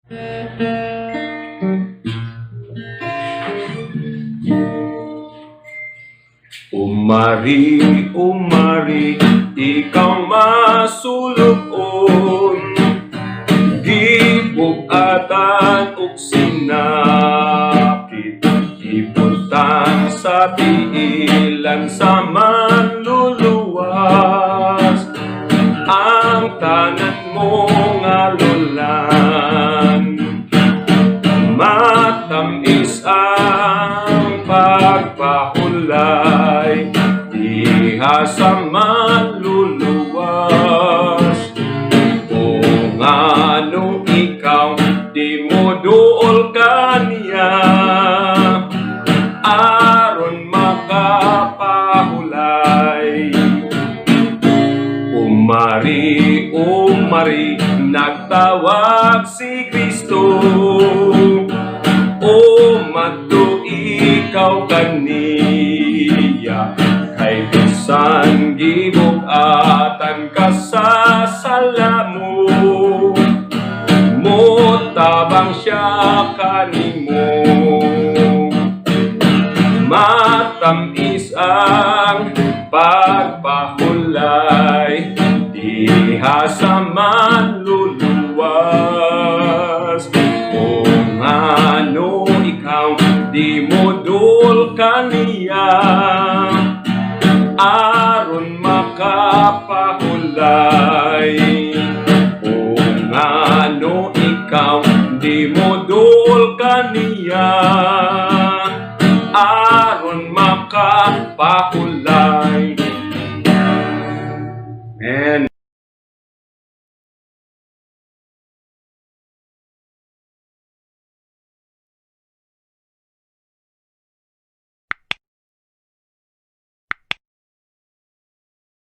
Umari, umari, ikaw masulukon, gibugatan ug sinapit, ibutan sa tiilan sa manluluwas, ang tanan mo nga lulan. Matamis ang pagpahulay, diha sa manluluwas. Kung ano ikaw, di mo duol kaniya, aron makapahulay. Umari, umari, nagtawag si Kristo. O madto ikaw kaniya, kay bisan gibugatan ka sa sala mo, motabang siya kanimo. Matamis ang pagpahulay, diha sa